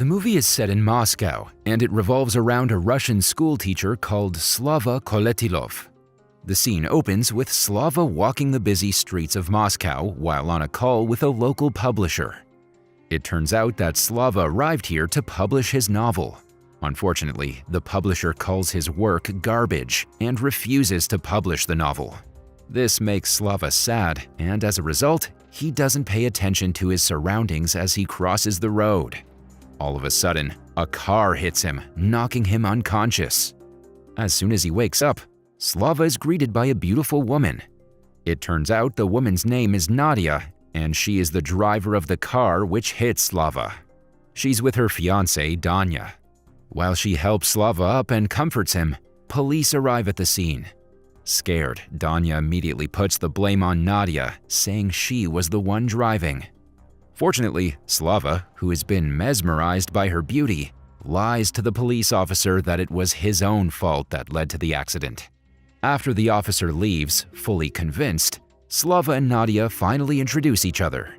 The movie is set in Moscow, and it revolves around a Russian schoolteacher called Slava Koletilov. The scene opens with Slava walking the busy streets of Moscow while on a call with a local publisher. It turns out that Slava arrived here to publish his novel. Unfortunately, the publisher calls his work garbage and refuses to publish the novel. This makes Slava sad, and as a result, he doesn't pay attention to his surroundings as he crosses the road. All of a sudden, a car hits him, knocking him unconscious. As soon as he wakes up, Slava is greeted by a beautiful woman. It turns out the woman's name is Nadia, and she is the driver of the car which hit Slava. She's with her fiancé, Danya. While she helps Slava up and comforts him, police arrive at the scene. Scared, Danya immediately puts the blame on Nadia, saying she was the one driving. Fortunately, Slava, who has been mesmerized by her beauty, lies to the police officer that it was his own fault that led to the accident. After the officer leaves, fully convinced, Slava and Nadia finally introduce each other.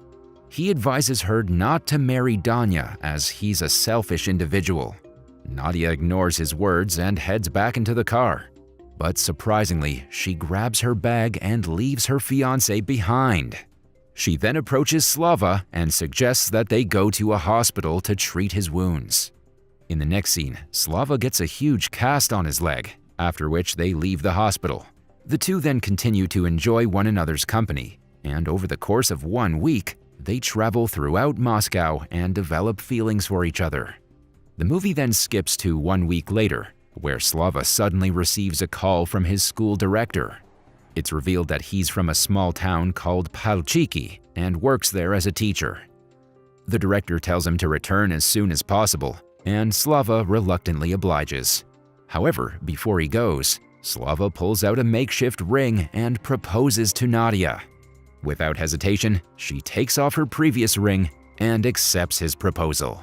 He advises her not to marry Danya as he's a selfish individual. Nadia ignores his words and heads back into the car. But surprisingly, she grabs her bag and leaves her fiancé behind. She then approaches Slava and suggests that they go to a hospital to treat his wounds. In the next scene, Slava gets a huge cast on his leg, after which they leave the hospital. The two then continue to enjoy one another's company, and over the course of 1 week, they travel throughout Moscow and develop feelings for each other. The movie then skips to 1 week later, where Slava suddenly receives a call from his school director. It's revealed that he's from a small town called Palchiki and works there as a teacher. The director tells him to return as soon as possible, and Slava reluctantly obliges. However, before he goes, Slava pulls out a makeshift ring and proposes to Nadia. Without hesitation, she takes off her previous ring and accepts his proposal.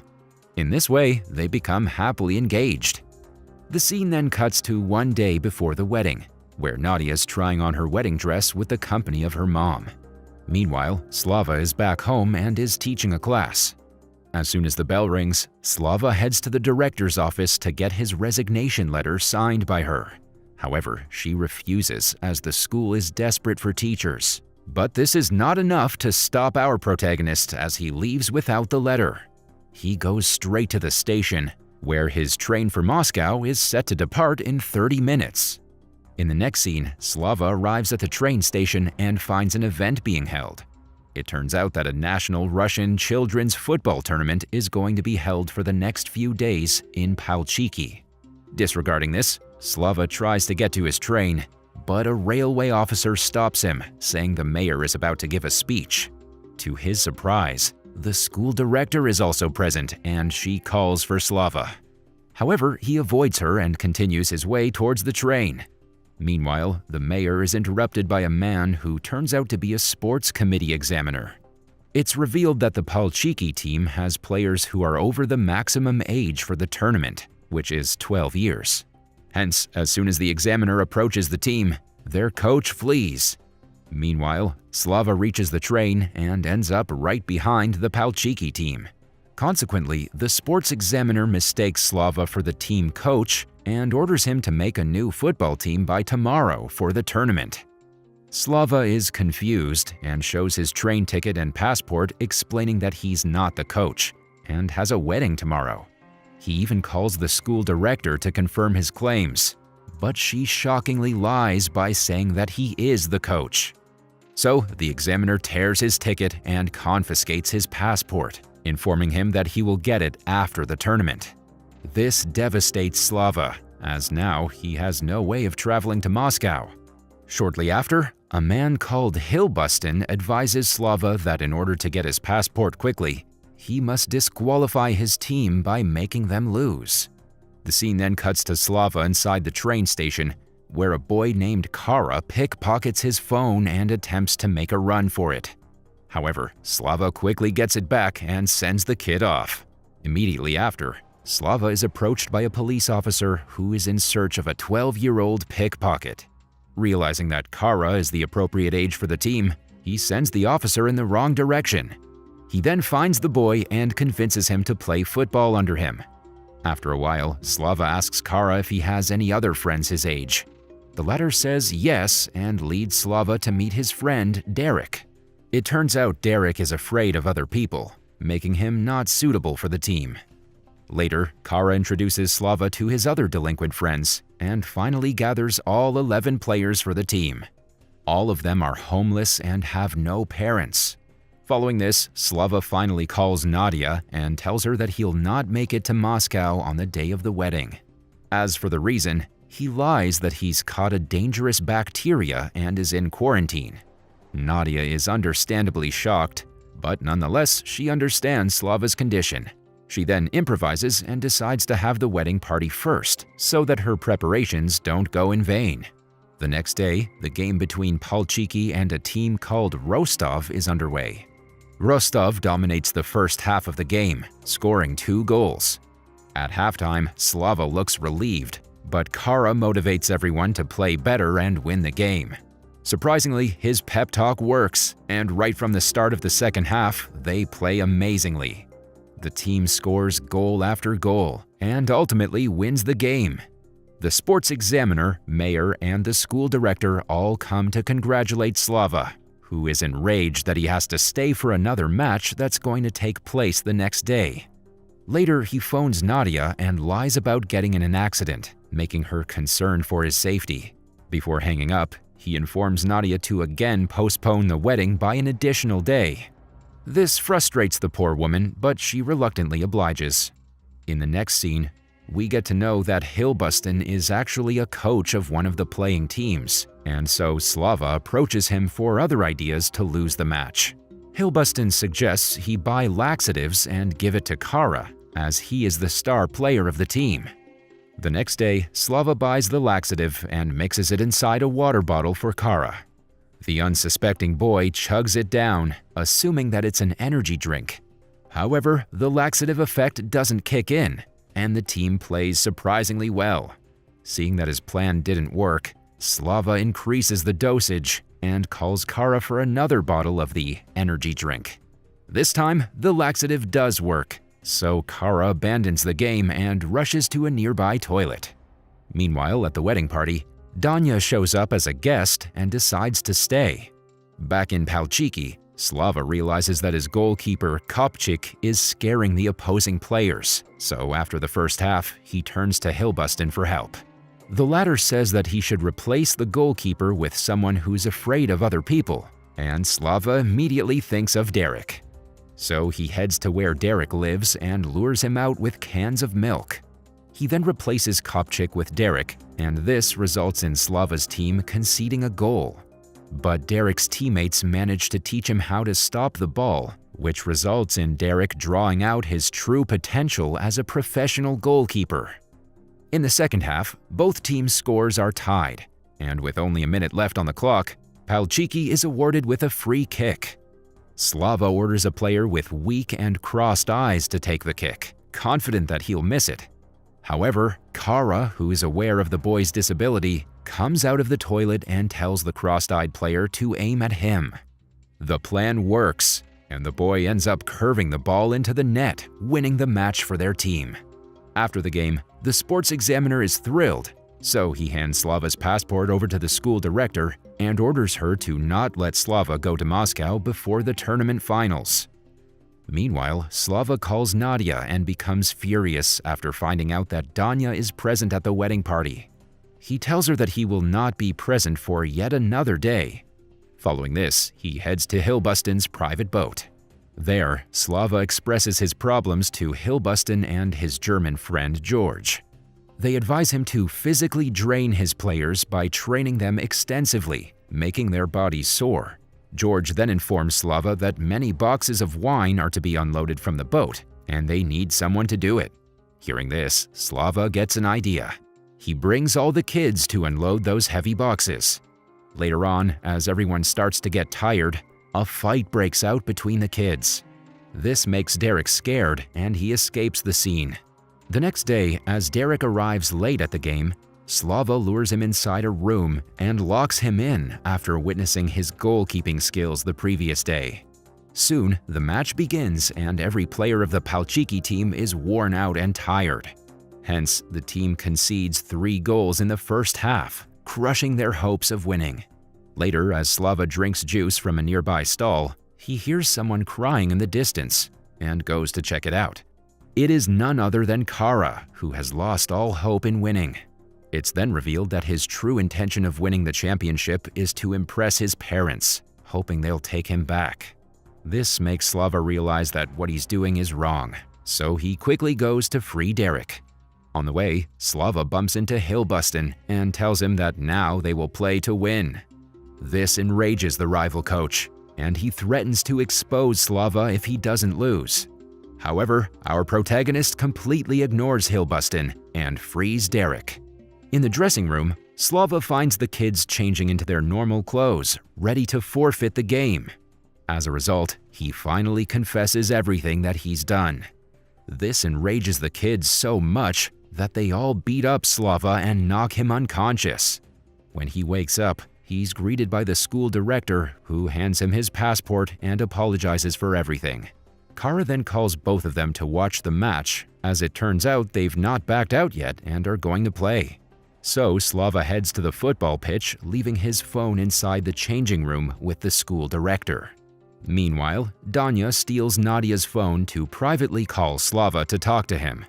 In this way, they become happily engaged. The scene then cuts to 1 day before the wedding, where Nadia is trying on her wedding dress with the company of her mom. Meanwhile, Slava is back home and is teaching a class. As soon as the bell rings, Slava heads to the director's office to get his resignation letter signed by her. However, she refuses as the school is desperate for teachers. But this is not enough to stop our protagonist as he leaves without the letter. He goes straight to the station, where his train for Moscow is set to depart in 30 minutes. In the next scene, Slava arrives at the train station and finds an event being held. It turns out that a national Russian children's football tournament is going to be held for the next few days in Palchiki. Disregarding this, Slava tries to get to his train, but a railway officer stops him, saying the mayor is about to give a speech. To his surprise, the school director is also present and she calls for Slava. However, he avoids her and continues his way towards the train. Meanwhile, the mayor is interrupted by a man who turns out to be a sports committee examiner. It's revealed that the Palchiki team has players who are over the maximum age for the tournament, which is 12 years. Hence, as soon as the examiner approaches the team, their coach flees. Meanwhile, Slava reaches the train and ends up right behind the Palchiki team. Consequently, the sports examiner mistakes Slava for the team coach and orders him to make a new football team by tomorrow for the tournament. Slava is confused and shows his train ticket and passport explaining that he's not the coach and has a wedding tomorrow. He even calls the school director to confirm his claims, but she shockingly lies by saying that he is the coach. So the examiner tears his ticket and confiscates his passport, informing him that he will get it after the tournament. This devastates Slava, as now he has no way of traveling to Moscow. Shortly after, a man called Hilbustin advises Slava that in order to get his passport quickly, he must disqualify his team by making them lose. The scene then cuts to Slava inside the train station, where a boy named Kara pickpockets his phone and attempts to make a run for it. However, Slava quickly gets it back and sends the kid off. Immediately after, Slava is approached by a police officer who is in search of a 12-year-old pickpocket. Realizing that Kara is the appropriate age for the team, he sends the officer in the wrong direction. He then finds the boy and convinces him to play football under him. After a while, Slava asks Kara if he has any other friends his age. The latter says yes and leads Slava to meet his friend Derek. It turns out Derek is afraid of other people, making him not suitable for the team. Later, Kara introduces Slava to his other delinquent friends and finally gathers all 11 players for the team. All of them are homeless and have no parents. Following this, Slava finally calls Nadia and tells her that he'll not make it to Moscow on the day of the wedding. As for the reason, he lies that he's caught a dangerous bacteria and is in quarantine. Nadia is understandably shocked, but nonetheless, she understands Slava's condition. She then improvises and decides to have the wedding party first, so that her preparations don't go in vain. The next day, the game between Palchiki and a team called Rostov is underway. Rostov dominates the first half of the game, scoring 2 goals. At halftime, Slava looks relieved, but Kara motivates everyone to play better and win the game. Surprisingly, his pep talk works, and right from the start of the second half, they play amazingly. The team scores goal after goal and ultimately wins the game. The sports examiner, mayor, and the school director all come to congratulate Slava, who is enraged that he has to stay for another match that's going to take place the next day. Later, he phones Nadia and lies about getting in an accident, making her concerned for his safety. Before hanging up, he informs Nadia to again postpone the wedding by an additional day. This frustrates the poor woman, but she reluctantly obliges. In the next scene, we get to know that Hilbuston is actually a coach of one of the playing teams, and so Slava approaches him for other ideas to lose the match. Hilbuston suggests he buy laxatives and give it to Kara, as he is the star player of the team. The next day, Slava buys the laxative and mixes it inside a water bottle for Kara. The unsuspecting boy chugs it down, assuming that it's an energy drink. However, the laxative effect doesn't kick in, and the team plays surprisingly well. Seeing that his plan didn't work, Slava increases the dosage and calls Kara for another bottle of the energy drink. This time, the laxative does work, so Kara abandons the game and rushes to a nearby toilet. Meanwhile, at the wedding party, Danya shows up as a guest and decides to stay. Back in Palchiki, Slava realizes that his goalkeeper, Kopchik, is scaring the opposing players, so after the first half, he turns to Hilbuston for help. The latter says that he should replace the goalkeeper with someone who's afraid of other people, and Slava immediately thinks of Derek. So he heads to where Derek lives and lures him out with cans of milk. He then replaces Kopchik with Derek, and this results in Slava's team conceding a goal. But Derek's teammates manage to teach him how to stop the ball, which results in Derek drawing out his true potential as a professional goalkeeper. In the second half, both teams' scores are tied, and with only a minute left on the clock, Palchiki is awarded with a free kick. Slava orders a player with weak and crossed eyes to take the kick, confident that he'll miss it. However, Kara, who is aware of the boy's disability, comes out of the toilet and tells the crossed-eyed player to aim at him. The plan works, and the boy ends up curving the ball into the net, winning the match for their team. After the game, the sports examiner is thrilled, so he hands Slava's passport over to the school director and orders her to not let Slava go to Moscow before the tournament finals. Meanwhile, Slava calls Nadia and becomes furious after finding out that Danya is present at the wedding party. He tells her that he will not be present for yet another day. Following this, he heads to Hilbuston's private boat. There, Slava expresses his problems to Hilbuston and his German friend George. They advise him to physically drain his players by training them extensively, making their bodies sore. George then informs Slava that many boxes of wine are to be unloaded from the boat, and they need someone to do it. Hearing this, Slava gets an idea. He brings all the kids to unload those heavy boxes. Later on, as everyone starts to get tired, a fight breaks out between the kids. This makes Derek scared, and he escapes the scene. The next day, as Derek arrives late at the game, Slava lures him inside a room and locks him in after witnessing his goalkeeping skills the previous day. Soon, the match begins and every player of the Palchiki team is worn out and tired. Hence, the team concedes 3 goals in the first half, crushing their hopes of winning. Later, as Slava drinks juice from a nearby stall, he hears someone crying in the distance and goes to check it out. It is none other than Kara, who has lost all hope in winning. It's then revealed that his true intention of winning the championship is to impress his parents, hoping they'll take him back. This makes Slava realize that what he's doing is wrong, so he quickly goes to free Derek. On the way, Slava bumps into Hilbuston and tells him that now they will play to win. This enrages the rival coach, and he threatens to expose Slava if he doesn't lose. However, our protagonist completely ignores Hilbuston and frees Derek. In the dressing room, Slava finds the kids changing into their normal clothes, ready to forfeit the game. As a result, he finally confesses everything that he's done. This enrages the kids so much that they all beat up Slava and knock him unconscious. When he wakes up, he's greeted by the school director, who hands him his passport and apologizes for everything. Kara then calls both of them to watch the match, as it turns out they've not backed out yet and are going to play. So Slava heads to the football pitch, leaving his phone inside the changing room with the school director. Meanwhile, Danya steals Nadia's phone to privately call Slava to talk to him.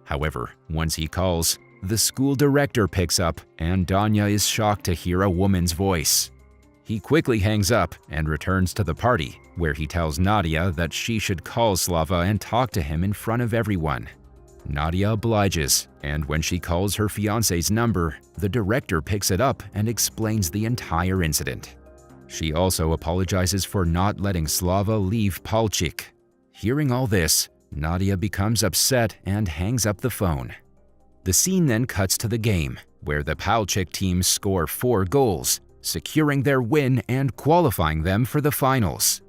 However, once he calls, the school director picks up and Danya is shocked to hear a woman's voice. He quickly hangs up and returns to the party, where he tells Nadia that she should call Slava and talk to him in front of everyone. Nadia obliges, and when she calls her fiancé's number, the director picks it up and explains the entire incident. She also apologizes for not letting Slava leave Palchik. Hearing all this, Nadia becomes upset and hangs up the phone. The scene then cuts to the game, where the Palchik team score 4 goals, securing their win and qualifying them for the finals.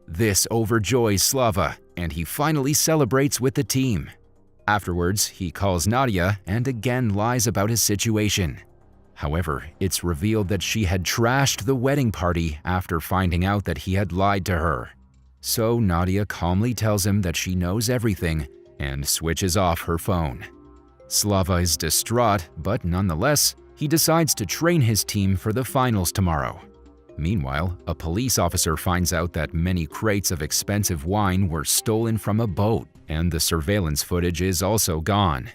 This overjoys Slava, and he finally celebrates with the team. Afterwards, he calls Nadia and again lies about his situation. However, it's revealed that she had trashed the wedding party after finding out that he had lied to her. So Nadia calmly tells him that she knows everything and switches off her phone. Slava is distraught, but nonetheless, he decides to train his team for the finals tomorrow. Meanwhile, a police officer finds out that many crates of expensive wine were stolen from a boat, and the surveillance footage is also gone.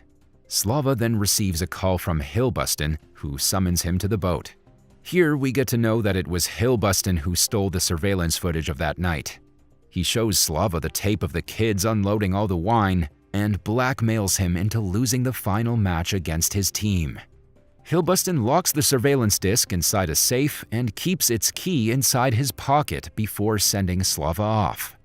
Slava then receives a call from Hilbuston, who summons him to the boat. Here we get to know that it was Hilbuston who stole the surveillance footage of that night. He shows Slava the tape of the kids unloading all the wine and blackmails him into losing the final match against his team. Hilbuston locks the surveillance disc inside a safe and keeps its key inside his pocket before sending Slava off.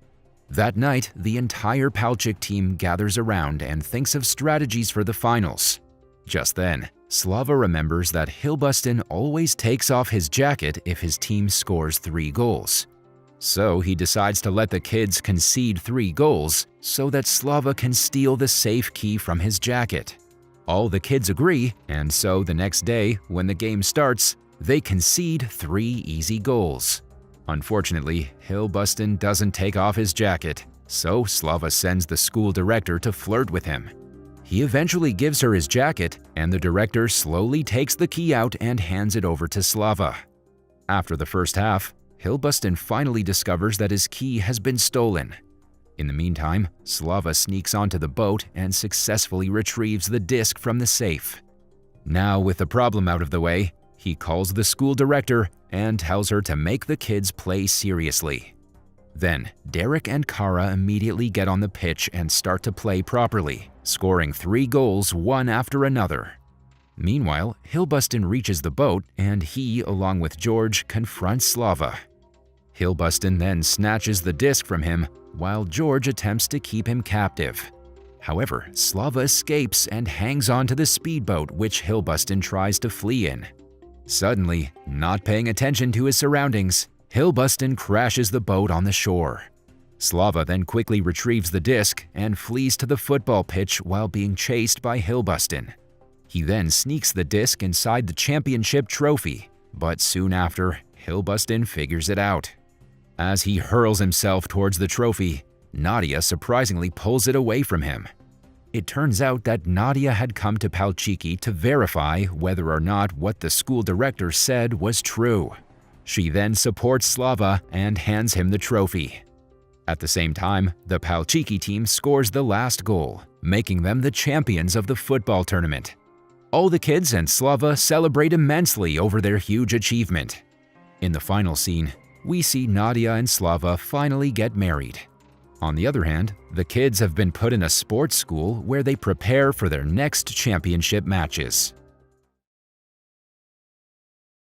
That night, the entire Palchik team gathers around and thinks of strategies for the finals. Just then, Slava remembers that Hilbuston always takes off his jacket if his team scores 3 goals. So he decides to let the kids concede 3 goals so that Slava can steal the safe key from his jacket. All the kids agree, and so the next day, when the game starts, they concede 3 easy goals. Unfortunately, Hilbuston doesn't take off his jacket, so Slava sends the school director to flirt with him. He eventually gives her his jacket, and the director slowly takes the key out and hands it over to Slava. After the first half, Hilbuston finally discovers that his key has been stolen. In the meantime, Slava sneaks onto the boat and successfully retrieves the disc from the safe. Now, with the problem out of the way, he calls the school director and tells her to make the kids play seriously. Then, Derek and Kara immediately get on the pitch and start to play properly, scoring 3 goals one after another. Meanwhile, Hilbuston reaches the boat and he, along with George, confronts Slava. Hilbuston then snatches the disc from him, while George attempts to keep him captive. However, Slava escapes and hangs onto the speedboat which Hilbuston tries to flee in. Suddenly, not paying attention to his surroundings, Hilbuston crashes the boat on the shore. Slava then quickly retrieves the disc and flees to the football pitch while being chased by Hilbuston. He then sneaks the disc inside the championship trophy, but soon after, Hilbuston figures it out. As he hurls himself towards the trophy, Nadia surprisingly pulls it away from him. It turns out that Nadia had come to Palchiki to verify whether or not what the school director said was true. She then supports Slava and hands him the trophy. At the same time, the Palchiki team scores the last goal, making them the champions of the football tournament. All the kids and Slava celebrate immensely over their huge achievement. In the final scene, we see Nadia and Slava finally get married. On the other hand, the kids have been put in a sports school where they prepare for their next championship matches.